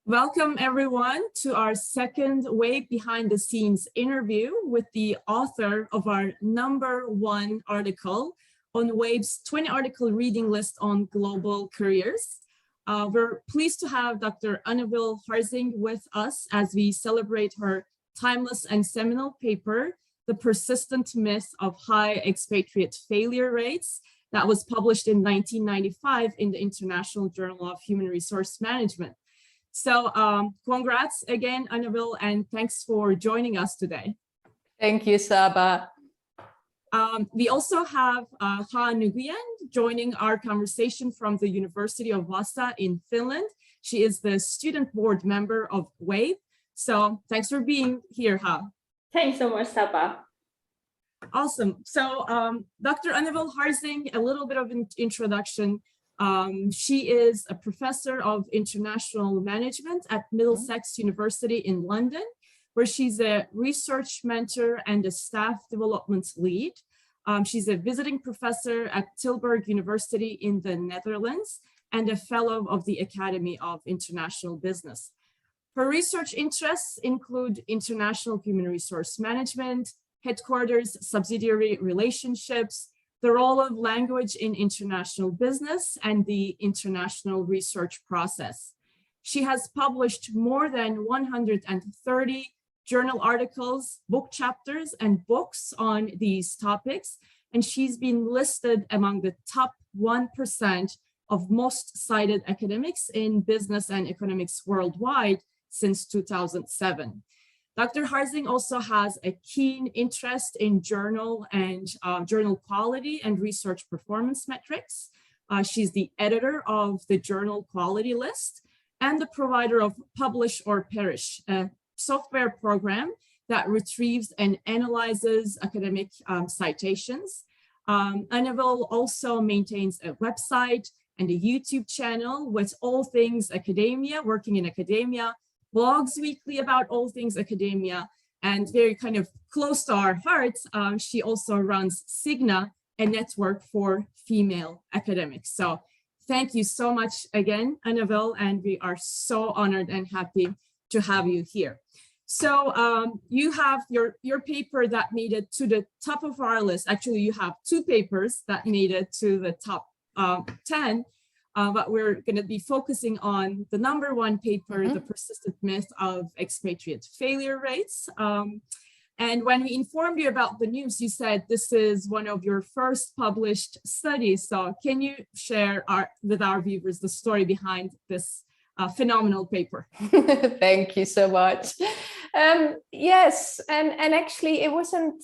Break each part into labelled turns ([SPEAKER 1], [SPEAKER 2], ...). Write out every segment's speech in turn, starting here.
[SPEAKER 1] Welcome everyone to our second WAIB behind the scenes interview with the author of our #1 article on WAIB's 20 article reading list on global careers. We're pleased to have Dr. Anne-Wil Harzing with us as we celebrate her timeless and seminal paper, The Persistent Myth of High Expatriate Failure Rates, that was published in 1995 in the International Journal of Human Resource Management. So congrats again, Anne-Wil, and thanks for joining us today.
[SPEAKER 2] Thank you, Saba.
[SPEAKER 1] We also have Nguyen joining our conversation from the University of Vasa in Finland. She is the student board member of WAIB. So thanks for being here, Ha.
[SPEAKER 3] Thanks so much, Saba.
[SPEAKER 1] Awesome. So Dr. Anne-Wil Harzing, a little bit of an introduction. She is a professor of international management at Middlesex University in London, where she's a research mentor and a staff development lead. She's a visiting professor at Tilburg University in the Netherlands and a fellow of the Academy of International Business. Her research interests include international human resource management, headquarters, subsidiary relationships, the role of language in international business, and the international research process. She has published more than 130 journal articles, book chapters, and books on these topics, and she's been listed among the top 1% of most cited academics in business and economics worldwide since 2007. Dr. Harzing also has a keen interest in journal and journal quality and research performance metrics. She's the editor of the Journal Quality List and the provider of Publish or Perish, a software program that retrieves and analyzes academic citations. Anne-Wil also maintains a website and a YouTube channel with all things academia, working in academia, blogs weekly about all things academia, and very kind of close to our hearts, she also runs Signa, a network for female academics. So thank you so much again, Anne-Wil, and we are so honored and happy to have you here. So you have your paper that made it to the top of our list. Actually, you have two papers that made it to the top 10. But we're going to be focusing on the #1 paper, The Persistent Myth of Expatriate Failure Rates. And when we informed you about the news, you said this is one of your first published studies. So can you share with our viewers the story behind this phenomenal paper?
[SPEAKER 2] Thank you so much. Yes, and actually it wasn't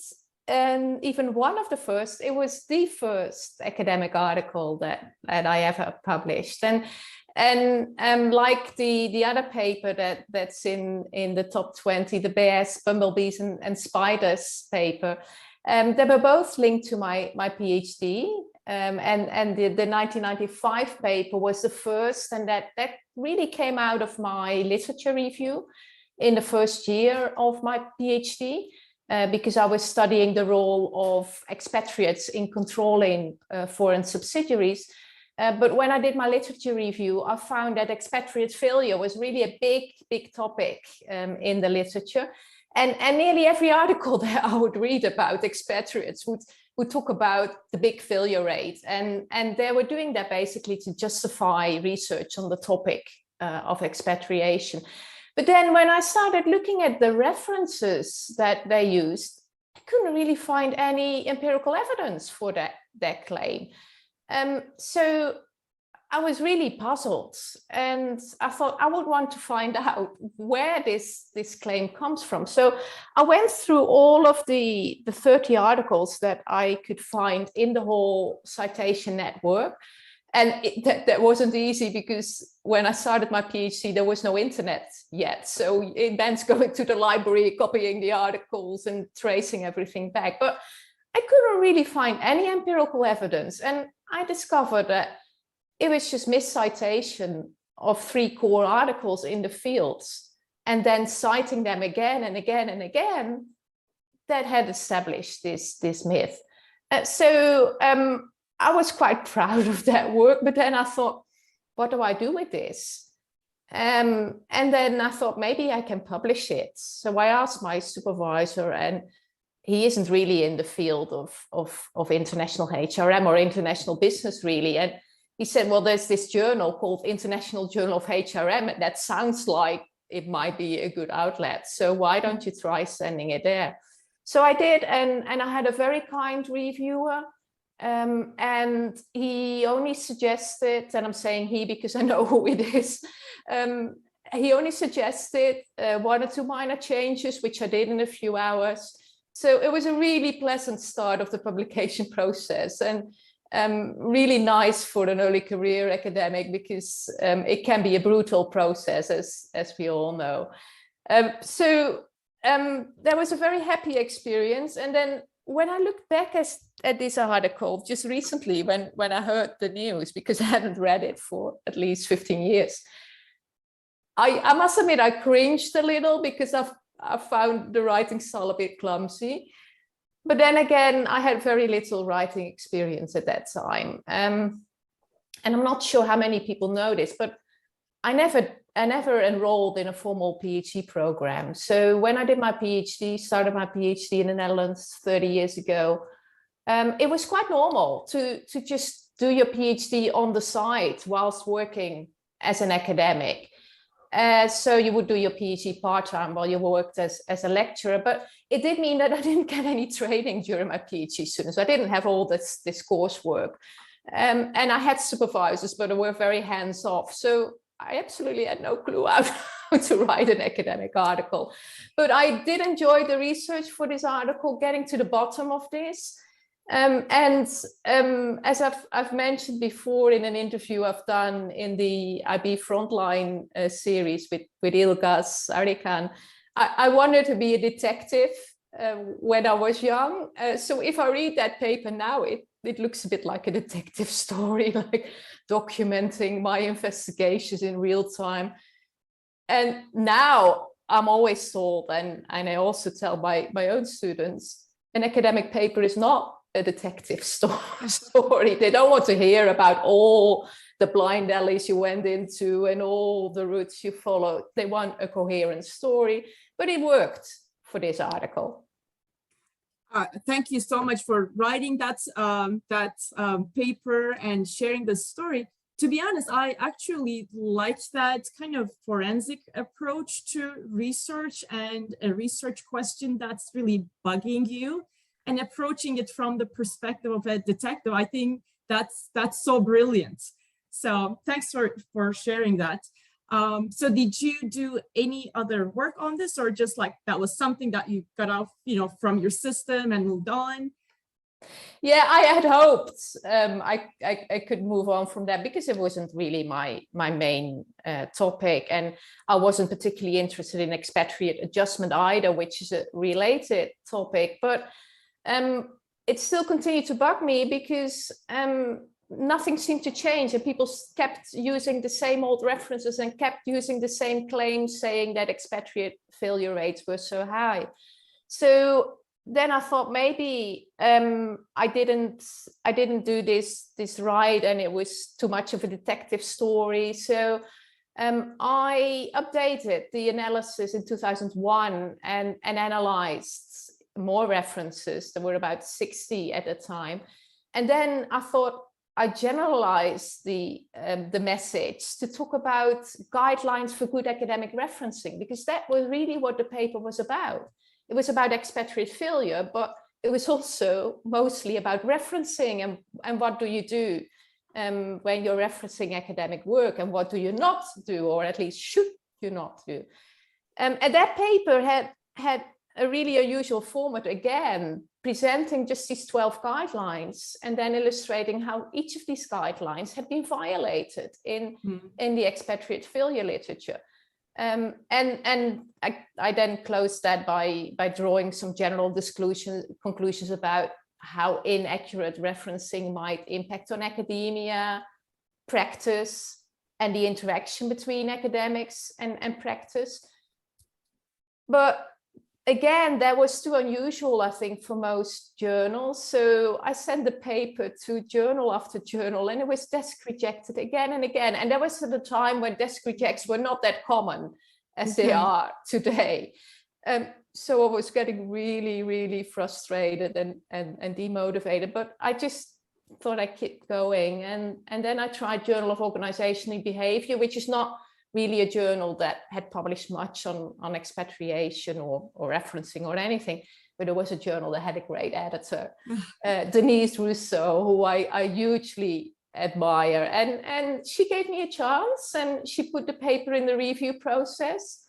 [SPEAKER 2] even one of the first, it was the first academic article that I ever published. And like the other paper that's in the top 20, the Bears, Bumblebees and Spiders paper, they were both linked to my PhD. And the 1995 paper was the first, and that really came out of my literature review in the first year of my PhD. Because I was studying the role of expatriates in controlling foreign subsidiaries. But when I did my literature review, I found that expatriate failure was really a big topic in the literature. And nearly every article that I would read about expatriates would talk about the big failure rate. And they were doing that basically to justify research on the topic of expatriation. But then when I started looking at the references that they used, I couldn't really find any empirical evidence for that claim. So I was really puzzled, and I thought I would want to find out where this claim comes from. So I went through all of the 30 articles that I could find in the whole citation network. And that wasn't easy, because when I started my PhD, there was no internet yet. So it meant going to the library, copying the articles and tracing everything back. But I couldn't really find any empirical evidence. And I discovered that it was just miscitation of 3 core articles in the fields, and then citing them again and again and again, that had established this myth. So I was quite proud of that work, but then I thought, what do I do with this? And then I thought maybe I can publish it. So I asked my supervisor, and he isn't really in the field of international HRM or international business really. And he said, well, there's this journal called International Journal of HRM, and that sounds like it might be a good outlet. So why don't you try sending it there? So I did, and I had a very kind reviewer. And he only suggested, and I'm saying he because I know who it is, he only suggested 1 or 2 minor changes, which I did in a few hours. So it was a really pleasant start of the publication process, and really nice for an early career academic, because it can be a brutal process, as we all know. So that was a very happy experience. And then when I looked back at this article just recently, when I heard the news, because I hadn't read it for at least 15 years, I must admit I cringed a little, because I found the writing style a bit clumsy. But then again, I had very little writing experience at that time. And I'm not sure how many people know this, but I never enrolled in a formal PhD program. So when I did my PhD, started my PhD in the Netherlands 30 years ago, it was quite normal to just do your PhD on the side whilst working as an academic. So you would do your PhD part-time while you worked as a lecturer, but it did mean that I didn't get any training during my PhD students. I didn't have all this coursework. And I had supervisors, but they were very hands-off. So I absolutely had no clue how to write an academic article. But I did enjoy the research for this article, getting to the bottom of this. As I've mentioned before in an interview I've done in the IB Frontline series with Ilgaz Arikan, I wanted to be a detective when I was young. So if I read that paper now, it looks a bit like a detective story, like documenting my investigations in real time. And now I'm always told, and I also tell my own students, an academic paper is not a detective story. They don't want to hear about all the blind alleys you went into and all the routes you followed. They want a coherent story, but it worked for this article.
[SPEAKER 1] Thank you so much for writing that paper and sharing the story. To be honest, I actually liked that kind of forensic approach to research, and a research question that's really bugging you, and approaching it from the perspective of a detective. I think that's so brilliant. So thanks for sharing that. So did you do any other work on this, or just like that was something that you got off, from your system and moved on?
[SPEAKER 2] Yeah, I had hoped I could move on from that, because it wasn't really my main topic, and I wasn't particularly interested in expatriate adjustment either, which is a related topic. But it still continued to bug me, because nothing seemed to change, and people kept using the same old references and kept using the same claims, saying that expatriate failure rates were so high. So then I thought maybe I didn't do this right, and it was too much of a detective story. So I updated the analysis in 2001 and analyzed more references. There were about 60 at the time. And then I thought I generalized the message to talk about guidelines for good academic referencing, because that was really what the paper was about. It was about expatriate failure, but it was also mostly about referencing and what do you do when you're referencing academic work, and what do you not do, or at least should you not do. And that paper had a really unusual format, again, presenting just these 12 guidelines and then illustrating how each of these guidelines had been violated in the expatriate failure literature. And I then closed that by drawing some general conclusions about how inaccurate referencing might impact on academia, practice, and the interaction between academics and practice. But again, that was too unusual, I think, for most journals. So I sent the paper to journal after journal, and it was desk rejected again and again. And that was at a time when desk rejects were not that common as they are today. So I was getting really, really frustrated and demotivated, but I just thought I'd keep going. And then I tried Journal of Organizational Behavior, which is not really a journal that had published much on expatriation or referencing or anything, but it was a journal that had a great editor, Denise Rousseau, who I hugely admire. And she gave me a chance, and she put the paper in the review process.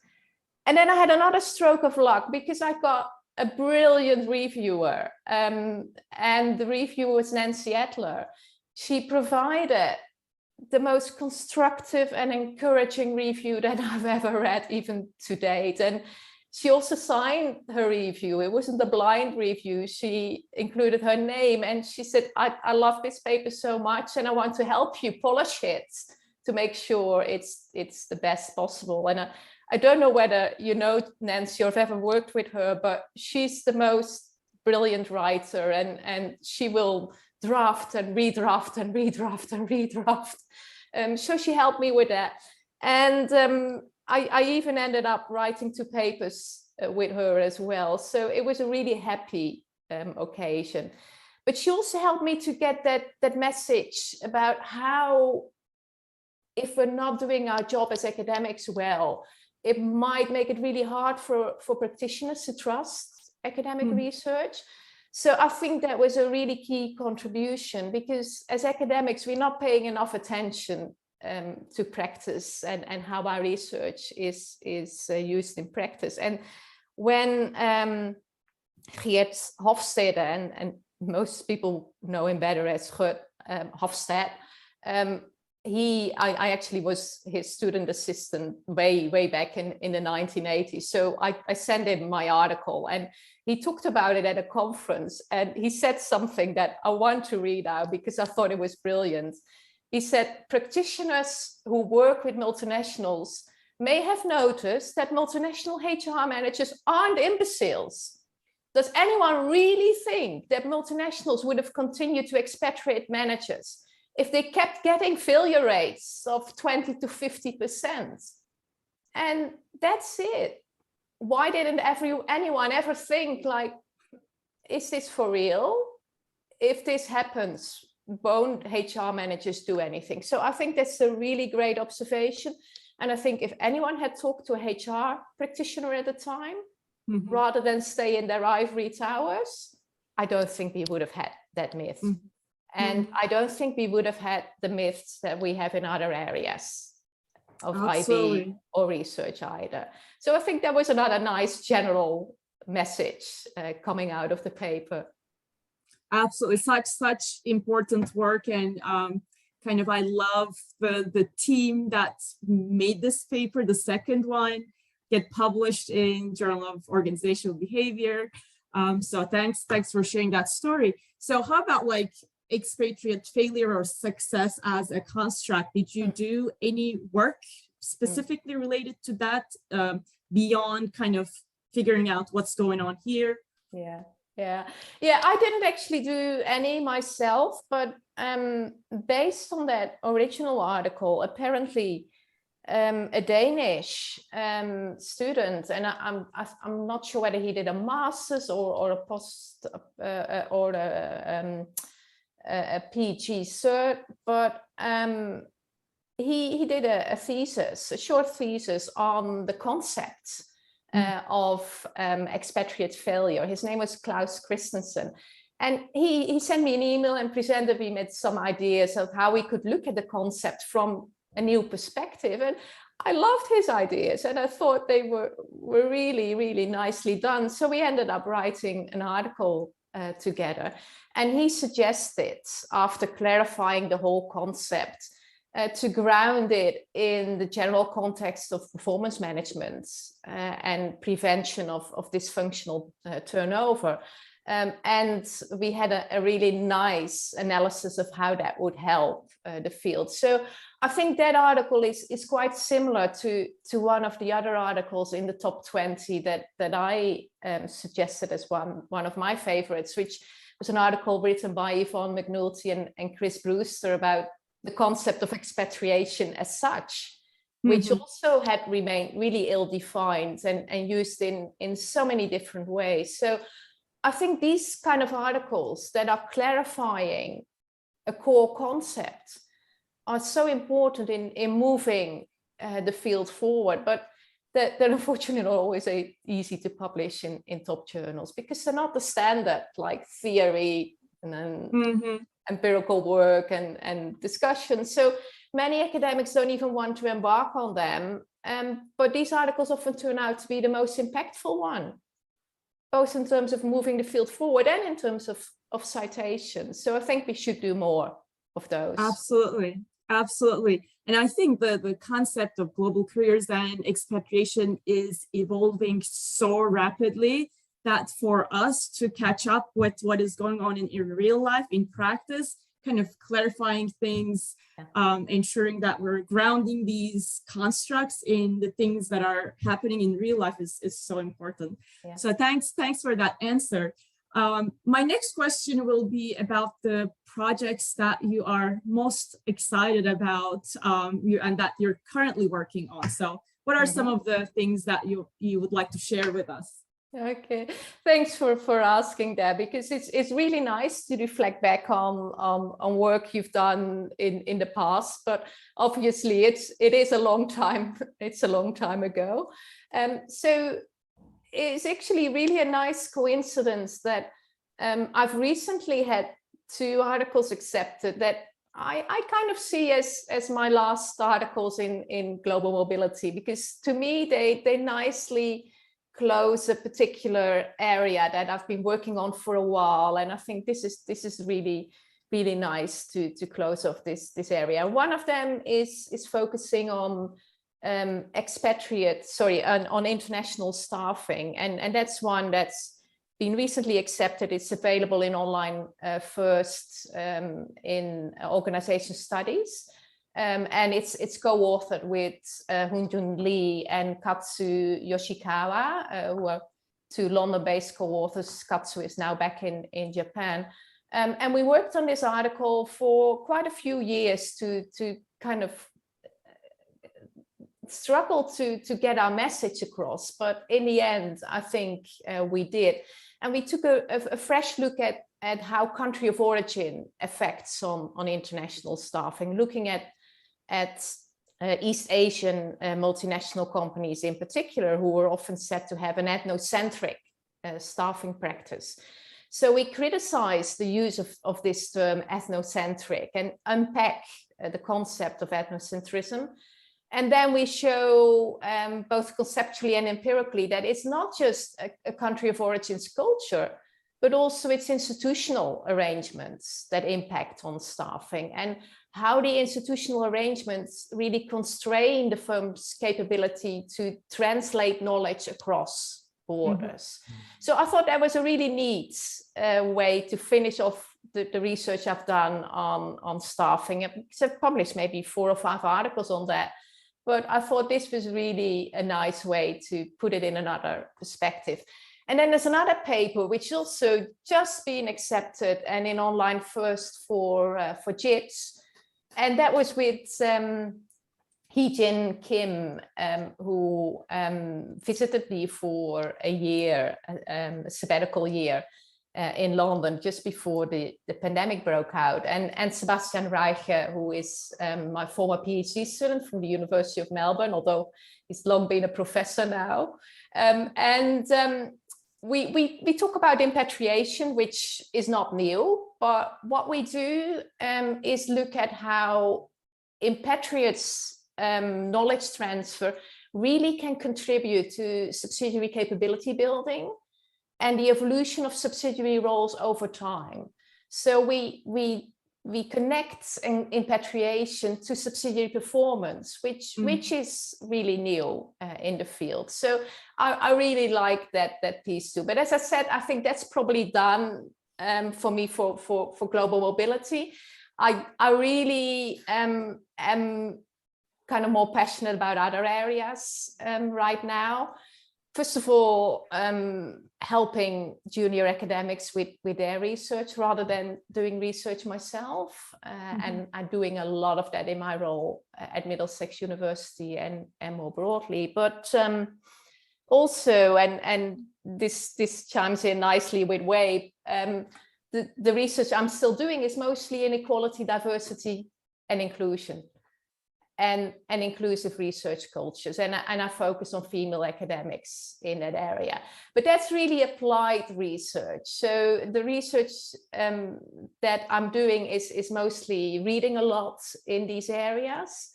[SPEAKER 2] And then I had another stroke of luck because I got a brilliant reviewer, and the reviewer was Nancy Adler. She provided the most constructive and encouraging review that I've ever read, even to date. And she also signed her review. It wasn't a blind review. She included her name, and she said, I love this paper so much, and I want to help you polish it to make sure it's the best possible. And I don't know whether you know Nancy or have ever worked with her, but she's the most brilliant writer, and she will draft and redraft and redraft and redraft. So she helped me with that. And I even ended up writing 2 papers with her as well. So it was a really happy occasion. But she also helped me to get that message about how, if we're not doing our job as academics well, it might make it really hard for practitioners to trust academic research. So I think that was a really key contribution, because as academics, we're not paying enough attention to practice and how our research is used in practice. And when Geert Hofstede, and most people know him better as Geert Hofstede, I actually was his student assistant way back in the 1980s. So I sent him my article, and he talked about it at a conference, and he said something that I want to read out because I thought it was brilliant. He said, practitioners who work with multinationals may have noticed that multinational HR managers aren't imbeciles. Does anyone really think that multinationals would have continued to expatriate managers if they kept getting failure rates of 20 to 50%? And that's it. Why didn't anyone ever think, like, is this for real? If this happens, won't HR managers do anything? So I think that's a really great observation. And I think if anyone had talked to a HR practitioner at the time, rather than stay in their ivory towers, I don't think we would have had that myth. And I don't think we would have had the myths that we have in other areas of IB or research either. So I think that was another nice general message coming out of the paper.
[SPEAKER 1] Absolutely, such important work, and kind of I love the team that made this paper, the second one, get published in Journal of Organizational Behavior. So thanks for sharing that story. So how about like expatriate failure or success as a construct? Did you do any work specifically related to that beyond kind of figuring out what's going on here?
[SPEAKER 2] Yeah, I didn't actually do any myself, but based on that original article, apparently a Danish student, and I'm not sure whether he did a master's or a post or a PG cert, but he did a thesis, a short thesis on the concept of expatriate failure. His name was Klaus Christensen. And he sent me an email and presented me with some ideas of how we could look at the concept from a new perspective. And I loved his ideas, and I thought they were really, really nicely done. So we ended up writing an article together. And he suggested, after clarifying the whole concept, to ground it in the general context of performance management and prevention of dysfunctional turnover. And we had a really nice analysis of how that would help the field. So I think that article is quite similar to one of the other articles in the top 20 that I suggested as one of my favorites, which was an article written by Yvonne McNulty and Chris Brewster about the concept of expatriation as such, which also had remained really ill-defined and used in so many different ways. So I think these kind of articles that are clarifying a core concept are so important in moving the field forward, but they're unfortunately not always easy to publish in top journals because they're not the standard like theory and then empirical work and discussion. So many academics don't even want to embark on them, but these articles often turn out to be the most impactful one, both in terms of moving the field forward and in terms of citations. So I think we should do more of those.
[SPEAKER 1] Absolutely. Absolutely. And I think the concept of global careers and expatriation is evolving so rapidly that for us to catch up with what is going on in real life, in practice, kind of clarifying things, ensuring that we're grounding these constructs in the things that are happening in real life is so important. Yeah. So thanks for that answer. My next question will be about the projects that you are most excited about and that you're currently working on. So what are some of the things that you would like to share with us?
[SPEAKER 2] Okay, thanks for asking that, because it's really nice to reflect back on work you've done in the past, but obviously it is a long time. It's a long time ago. So it's actually really a nice coincidence that I've recently had 2 articles accepted that I kind of see as my last articles in global mobility, because to me they nicely close a particular area that I've been working on for a while, and I think this is really nice to close off this area. One of them is focusing on on international staffing, and that's one that's been recently accepted. It's available in online first in organization studies. And it's co-authored with Hunjun Lee and Katsu Yoshikawa, who are 2 London-based co-authors. Katsu is now back in Japan. And we worked on this article for quite a few years to kind of struggle to get our message across. But in the end, I think we did. And we took a fresh look at how country of origin affects on international staffing, looking at East Asian multinational companies in particular, who were often said to have an ethnocentric staffing practice. So we criticized the use of this term ethnocentric and unpack the concept of ethnocentrism. And then we show both conceptually and empirically that it's not just a country of origin's culture, but also its institutional arrangements that impact on staffing, and how the institutional arrangements really constrain the firm's capability to translate knowledge across borders. So I thought that was a really neat way to finish off the research I've done on staffing. So I've published maybe 4 or 5 articles on that, but I thought this was really a nice way to put it in another perspective. And then there's another paper which also just been accepted and in online first for JITS. And that was with Hee-Jin Kim, who visited me for a year, a sabbatical year in London just before the pandemic broke out. And Sebastian Reiche, who is my former PhD student from the University of Melbourne, although he's long been a professor now. We talk about repatriation, which is not new, but what we do is look at how repatriates' knowledge transfer really can contribute to subsidiary capability building and the evolution of subsidiary roles over time. So we we connect repatriation to subsidiary performance, which is really new in the field. So I really like that piece too. But as I said, I think that's probably done for me for global mobility. I really am kind of more passionate about other areas right now. First of all, helping junior academics with their research rather than doing research myself. And I'm doing a lot of that in my role at Middlesex University and more broadly. But also, and this chimes in nicely with WAIB, the research I'm still doing is mostly in equality, diversity, and inclusion. And inclusive research cultures. And I focus on female academics in that area. But that's really applied research. So the research that I'm doing is mostly reading a lot in these areas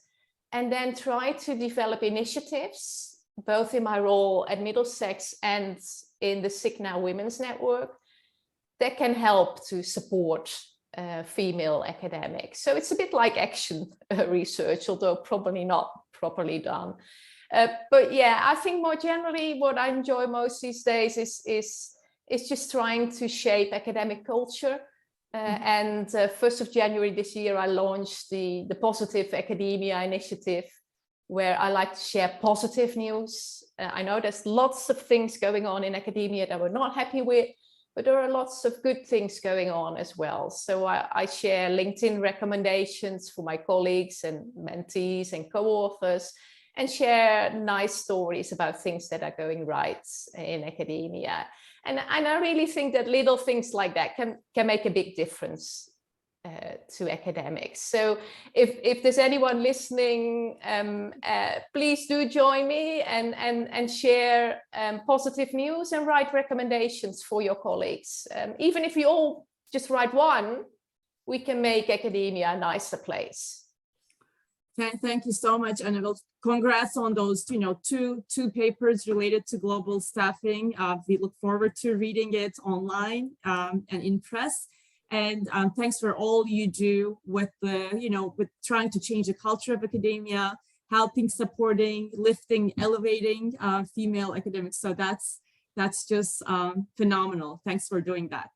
[SPEAKER 2] and then try to develop initiatives, both in my role at Middlesex and in the Sick Now Women's Network, that can help to support female academics. So it's a bit like action research, although probably not properly done. But yeah, I think more generally what I enjoy most these days is just trying to shape academic culture. And 1st of January this year, I launched the Positive Academia initiative, where I like to share positive news. I know there's lots of things going on in academia that we're not happy with, but there are lots of good things going on as well. So I share LinkedIn recommendations for my colleagues and mentees and co-authors, and share nice stories about things that are going right in academia. And I really think that little things like that can make a big difference to academics. So if there's anyone listening, please do join me and share positive news and write recommendations for your colleagues. Even if you all just write one, we can make academia a nicer place.
[SPEAKER 1] Thank you so much, Anne-Wil. Congrats on those, two papers related to global staffing. We look forward to reading it online and in press. And thanks for all you do with with trying to change the culture of academia, helping, supporting, lifting, elevating female academics. So that's just phenomenal. Thanks for doing that.